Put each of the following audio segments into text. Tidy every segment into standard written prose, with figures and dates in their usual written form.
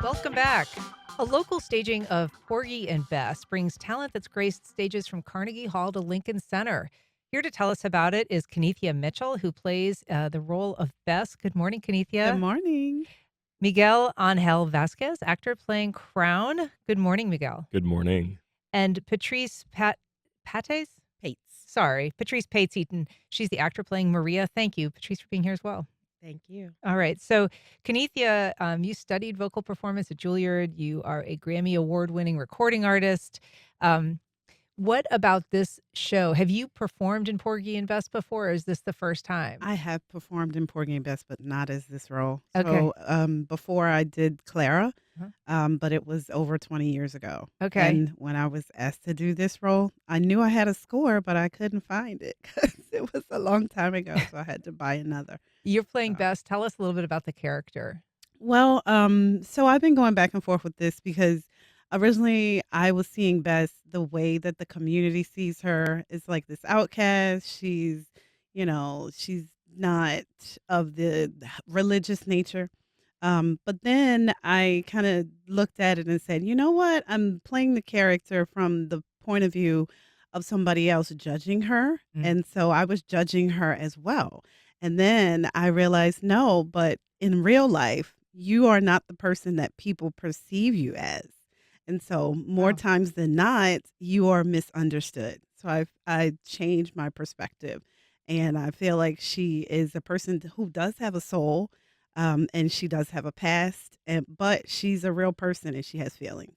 Welcome back. A local staging of Porgy and Bess brings talent that's graced stages from Carnegie Hall to Lincoln Center. Here to tell us about it is Kenneithia Mitchell, who plays the role of Bess. Good morning, Good Kenneithia. morning. Miguel Angel Vasquez, actor playing Crown. Good morning, Miguel. Good morning. And Patrice Pates? Pates. Sorry, Patrice Pates Eaton. She's the actor playing Maria. Thank you, Patrice, for being here as well. Thank you. All right. So, Kenneithia, you studied vocal performance at Juilliard. You are a Grammy Award-winning recording artist. What about this show? Have you performed in Porgy and Bess before, or is this the first time? I have performed in Porgy and Bess, but not as this role. Okay. So before I did Clara, Uh-huh. but it was over 20 years ago. Okay. And when I was asked to do this role, I knew I had a score, but I couldn't find it because it was a long time ago. So I had to buy another. You're playing So- Bess. Tell us a little bit about the character. Well, so I've been going back and forth with this because originally I was seeing Bess the way that the community sees her is like this outcast. She's not of the religious nature. But then I kind of looked at it and said, you know what? I'm playing the character from the point of view of somebody else judging her. Mm. And so I was judging her as well. And then I realized, no, but in real life, you are not the person that people perceive you as. And so more Wow. times than not, you are misunderstood. So I changed my perspective. And I feel like she is a person who does have a soul, and she does have a past, but she's a real person and she has feelings.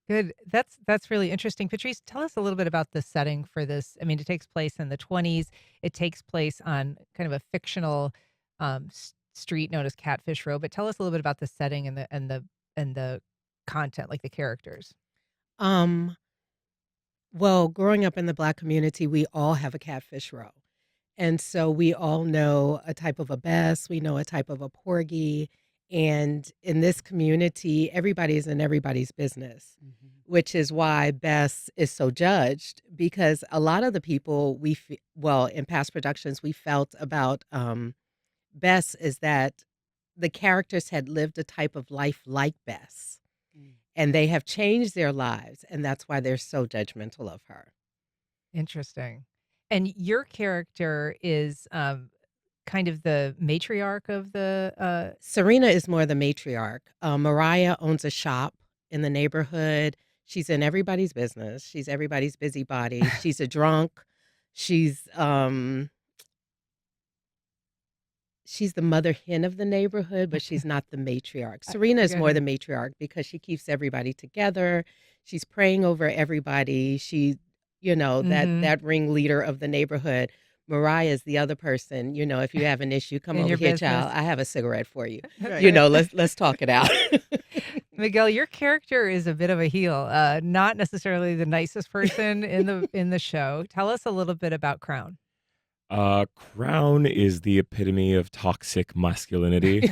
Good. That's really interesting. Patrice, tell us a little bit about the setting for this. I mean, it takes place in the 20s. It takes place on kind of a fictional street known as Catfish Row. But tell us a little bit about the setting and the content, like the characters. Um, well, growing up in the Black community, we all have a catfish row. And so we all know a type of a Bess, we know a type of a Porgy. And in this community, everybody's in everybody's business, which is why Bess is so judged, because a lot of the people in past productions, we felt about Bess is that the characters had lived a type of life like Bess, and they have changed their lives, and that's why they're so judgmental of her. Interesting. And your character is kind of the matriarch of the. Serena is more the matriarch. Mariah owns a shop in the neighborhood. She's in everybody's business. She's everybody's busybody. She's a drunk. She's the mother hen of the neighborhood, but she's not the matriarch. Serena is more the matriarch because she keeps everybody together. She's praying over everybody. She, that ringleader of the neighborhood. Mariah is the other person. If you have an issue, come In over your here, business. child. I have a cigarette for you. Right. Let's talk it out. Miguel, your character is a bit of a heel, not necessarily the nicest person in the show. Tell us a little bit about Crown. Crown is the epitome of toxic masculinity.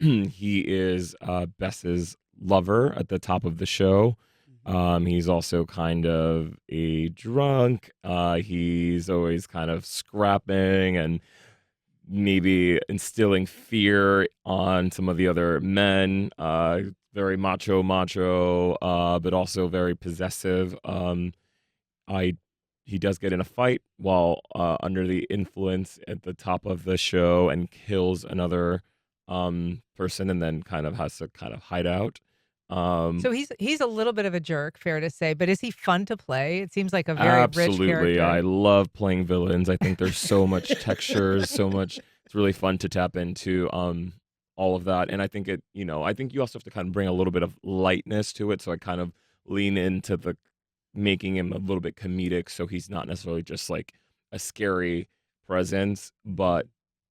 He is Bess's lover at the top of the show. He's also kind of a drunk. He's always kind of scrapping and maybe instilling fear on some of the other men. Very macho, but also very possessive. He does get in a fight while under the influence at the top of the show and kills another person, and then kind of has to kind of hide out. So he's a little bit of a jerk, fair to say, but is he fun to play? It seems like a very rich Absolutely. character. I love playing villains. I think there's so much textures, so much. It's really fun to tap into all of that. And I think I think you also have to kind of bring a little bit of lightness to it. So I kind of lean into the making him a little bit comedic, so he's not necessarily just like a scary presence, but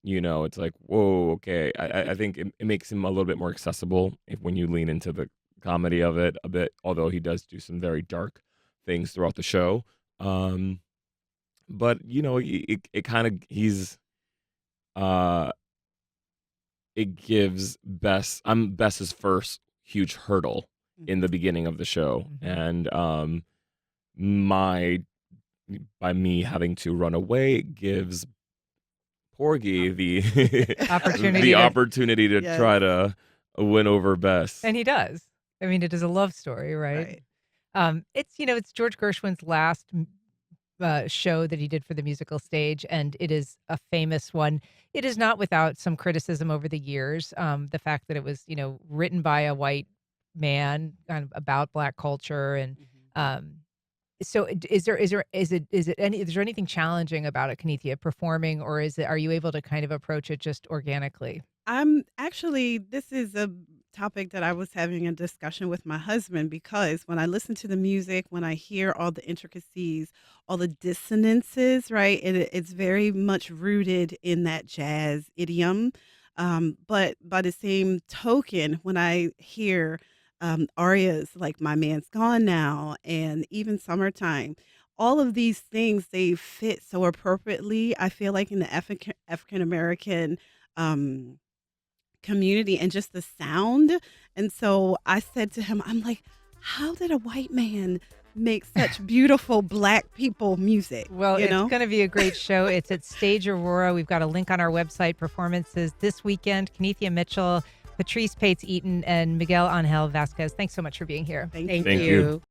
it's like, whoa, okay. I think it makes him a little bit more accessible when you lean into the comedy of it a bit, although he does do some very dark things throughout the show. But it kind of it gives I'm Bess's first huge hurdle in the beginning of the show, and by me having to run away, it gives Porgy the Opportunity the to opportunity to Yes. try to win over Bess. and he does. I mean, it is a love story, right? Right. It's George Gershwin's last show that he did for the musical stage, and it is a famous one. It is not without some criticism over the years. The fact that it was, written by a white man, kind of about Black culture, and Mhm. um, so is there anything challenging about it, Kenithia, performing, or are you able to kind of approach it just organically? This is a topic that I was having a discussion with my husband because when I listen to the music, when I hear all the intricacies, all the dissonances, right, it's very much rooted in that jazz idiom. But by the same token, when I hear arias like My Man's Gone Now and even Summertime, all of these things, they fit so appropriately, I feel like, in the African American. Um, Community and just the sound. And so I said to him, I'm like, how did a white man make such beautiful Black people music? Well, You it's know? going to be a great show. It's at Stage Aurora. We've got a link on our website. Performances this weekend. Kenithia Mitchell, Patrice Pates Eaton, and Miguel Angel Vasquez. Thanks so much for being here. Thank Thank you. Thank you. you.